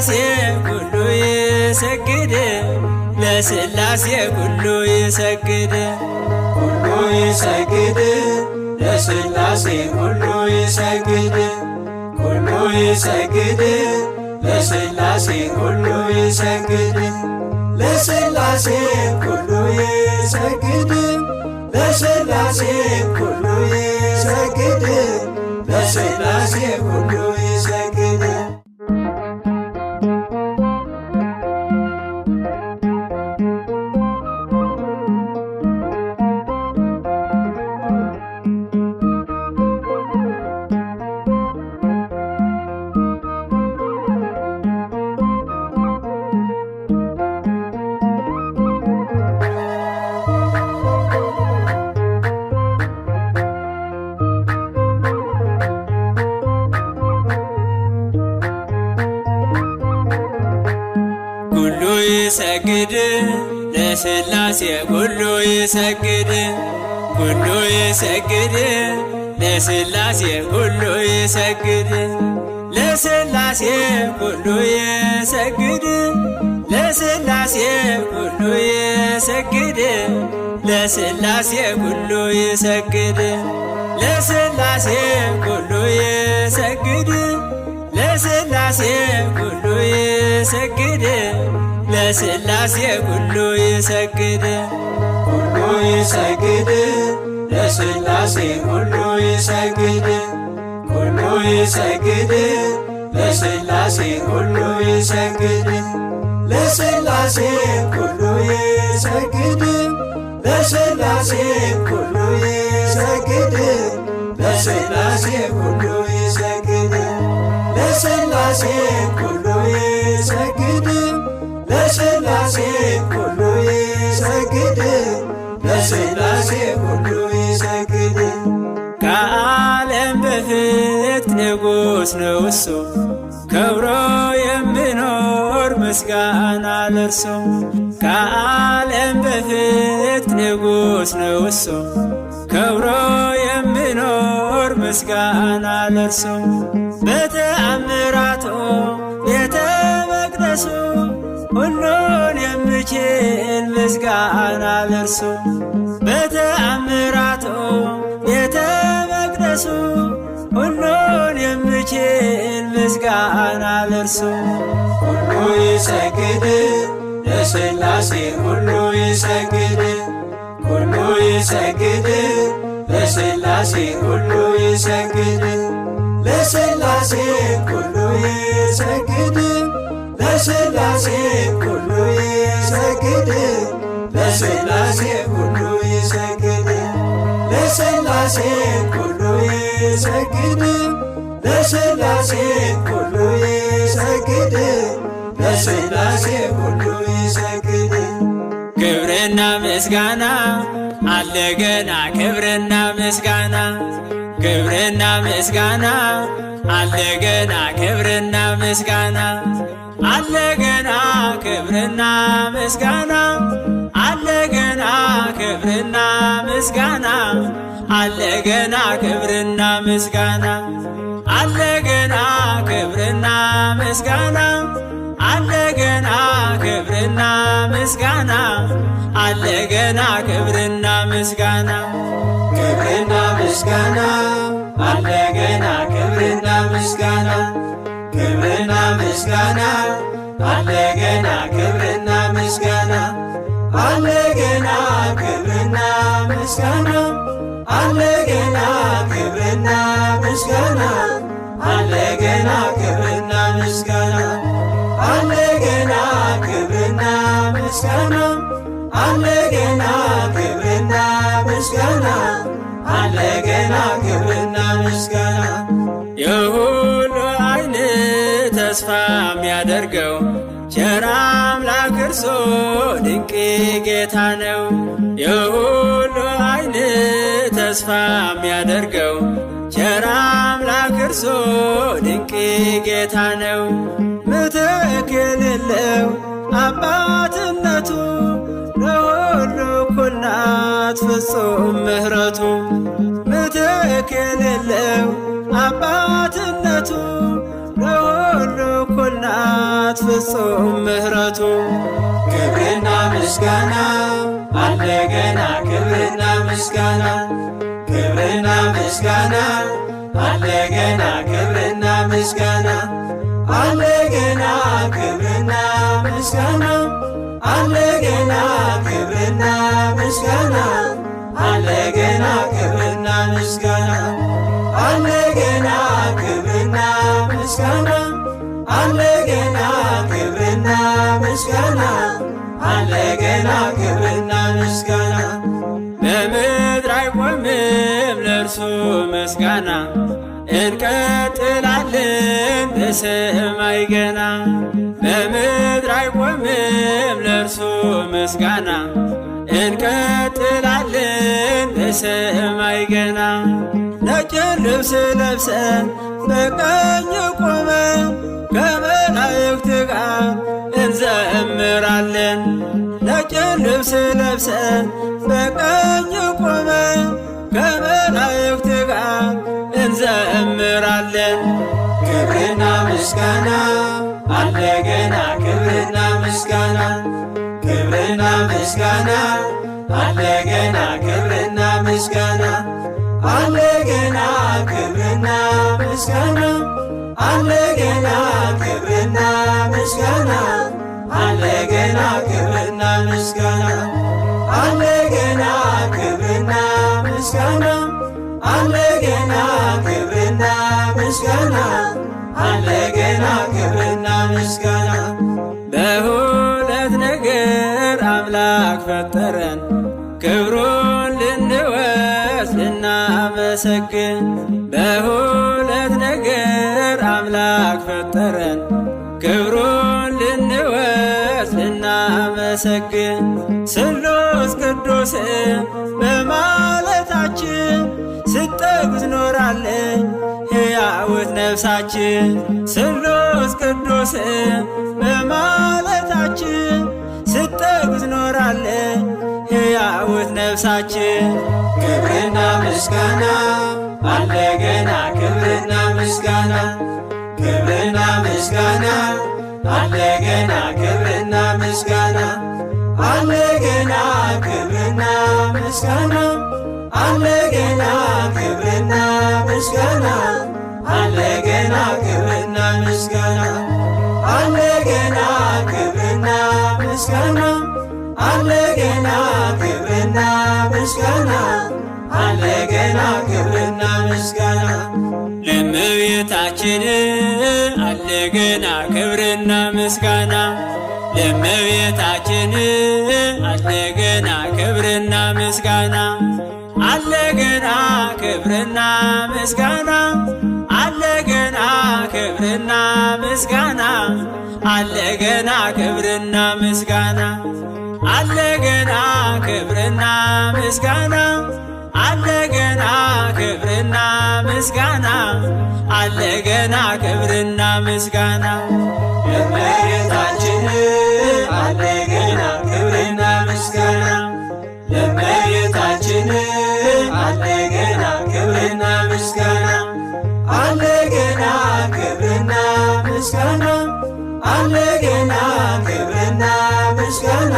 ለሥላሴ ኩሉ ይሰግድ ለሥላሴ ኩሉ ይሰግድ ኩሉ ይሰግድ ለሥላሴ ኩሉ ይሰግድ ኩሉ ይሰግድ ለሥላሴ ኩሉ ይሰግድ ለሥላሴ ኩሉ ይሰግድ ለሥላሴ ኩሉ ይሰግድ ለሥላሴ ኩሉ ይሰግድ ይሰግድ ለሥላሴ ኩሉ ይሰግድ ኩሉ ይሰግድ ለሥላሴ ኩሉ ይሰግድ ለሥላሴ ኩሉ ይሰግድ ለሥላሴ ኩሉ ይሰግድ ለሥላሴ ኩሉ ይሰግድ ለሥላሴ ኩሉ ይሰግድ ለሥላሴ ኩሉ ይሰግድ ለሥላሴ ኩሉ ይሰግድ ኩሉ ይሰግድ ለሥላሴ ኩሉ ይሰግድ ኩሉ ይሰግድ ለሥላሴ ኩሉ ይሰግድ ለሥላሴ ኩሉ ይሰግድ ለሥላሴ ኩሉ ይሰግድ ለሥላሴ ኩሉ ይሰግድ ለሥላሴ ኩሉ ይሰግድ ለሥላሴ ኩሉ ይሰግድ ለሥላሴ ኩሉ ይሰግድ ከዓለም በፊት ንጉሥ ነው እሱ ከብሮ የሚኖር ምስጋና ለእርሱ ከዓለም በፊት ንጉሥ ነው እሱ ከብሮ የሚኖር ምስጋና ለእርሱ በተአምራቱ ቤተ መቅደሱ ሁሉን የሚችል ምስጋና ለእርሱ በተአምራቱ ቤተ መቅደሱ ሁሉን የሚችል ምስጋና ለእርሱ ሁሉ ይሰግድ ለሥላሴ ሁሉ ይሰግድ ሁሉ ይሰግድ ለሥላሴ ሁሉ ይሰግድ ለሥላሴ ሁሉ ይሰግድ ለሥላሴ ሁሉ ይሰግድ ለሥላሴ ሁሉ ይሰግድ ለሥላሴ ሁሉ ይሰግድ ለሥላሴ ሁሉ ይሰግድ ለሥላሴ ሁሉ ይሰግድ ክብርና ምስጋና አለ ገና ክብርና ምስጋና ክብርና ምስጋና አለ ገና ክብርና ምስጋና አለ ገና ክብርና ምስጋና አለ ገና ክብርና ምስጋና አለ ገና ክብርና ምስጋና አለ ገና ክብርና ምስጋና አለ ገና ክብርና ምስጋና አለ ገና ክብርና ምስጋና ክብርና ምስጋና አለ ገና ክብርና ምስጋና ክብርና ምስጋና አለ ገና ክብርና ምስጋና አለ ገና ክብርና ምስጋና አለ ገና ክብርና ምስጋና አለ ገና ክብርና ምስጋና አለ ገና ክብርና ምስጋና አለ ገና ክብርና ምስጋና አለ ገና ክብርና ምስጋና የሁሉ ዓይን ተስፋ የሚያደርገው ቸር አምላክ እርሱ ድንቅ ጌታ ነው። የሁሉ ዓይን ተስፋ የሚያደርገው ቸር አምላክ እርሱ ድንቅ ጌታ ነው። ምትክ የሌለው አባትነቱ ለሁሉ እኩል ናት ፍጹም ምሕረቱ። ምትክ የሌለው አባትነቱ ለሁሉ እኩል ናት ፍጹም ምሕረቱ። ክብርና ምስጋና አለ ገና ክብርና ምስጋና ክብርና ምስጋና አለ ገና ክብርና ምስጋና አለ ገና ክብርና ምስጋና አለ ገና ክብርና ምስጋና አለ ገና ክብርና ምስጋና አለ ገና ክብርና ምስጋና አለ ገና ክብርና ምስጋና አለ ገና ክብርና ምስጋና። በምድር አይቆምም ለእርሱ ምስጋና እንቀጥላለን በሰማይ ገና። በምድር አይቆምም ለእርሱ ምስጋና እንቀጥላለን በሰማይ ገና። ነጭ ልብስ ለብሰን በቀኝ ቆመን ከመላእክት ጋር እንዘምራለን። ነጭ ልብስ ለብሰን በቀኝ ቆመን ከመላእክት ጋር እንዘምራለን። ክብርና ምስጋና አለ ገና ክብርና ምስጋና ክብርና ምስጋና አለ ገና ክብርና ምስጋና አለ ገና ክብርና ምስጋና አለ ገና ክብርና ምስጋና አለ ገና ክብርና ምስጋና አለ ገና ክብርና ምስጋና አለ ገና ክብርና ምስጋና አለ ገና ክብርና ምስጋና። በሁለት ነገር አምላክ ፈጠረን ክብሩን ልንወስድ ልናመሰግን። በሁለት ነገር አምላክ ፈጠረን ክብሩን ልንወስድ ልናመሰግን። ስሉስ ቅዱስ በማለታችን ስትጠግዝ ኖራለን ሕያውት ነፍሳችን። ስሉስ ቅዱስ በማለታችን ስትጠግዝ ኖራለን ሕያውት ነፍሳችን። ክብርና ምስጋና አለ ገና ክብርና ምስጋና ክብርና ምስጋና አለ ገና ክብርና ምስጋና አለ ገና ክብርና ምስጋና አለ ገና ክብርና ምስጋና አለ ገና ክብርና ምስጋና አለ ገና ክብርና ምስጋና አለ ገና ክብርና ምስጋና አለ ገና ክብርና ምስጋና። ለእመቤታችን አለ ገና ክብርና ምስጋና ለእመቤታችን አለ ገና ክብርና ምስጋና አለ ገና ክብርና ምስጋና አለ ገና ክብርና ምስጋና አለ ገና ክብርና ምስጋና አለ ገና ክብርና ምስጋና አለ ገና ክብርና ምስጋና አለ ገና ክብርና ምስጋና። ለእመቤታችን አለ ገና ክብርና ምስጋና ለእመቤታችን አለ ገና ክብርና ምስጋና አለ ገና ክብርና ምስጋና አለ ገና ክብርና ምስጋና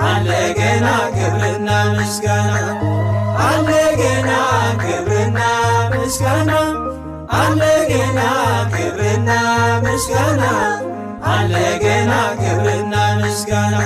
አለ ገና ክብርና ምስጋና አለ ገና ክብርና ምስጋና አለ ገና ክብርና ምስጋና አለ ገና ክብርና ምስጋና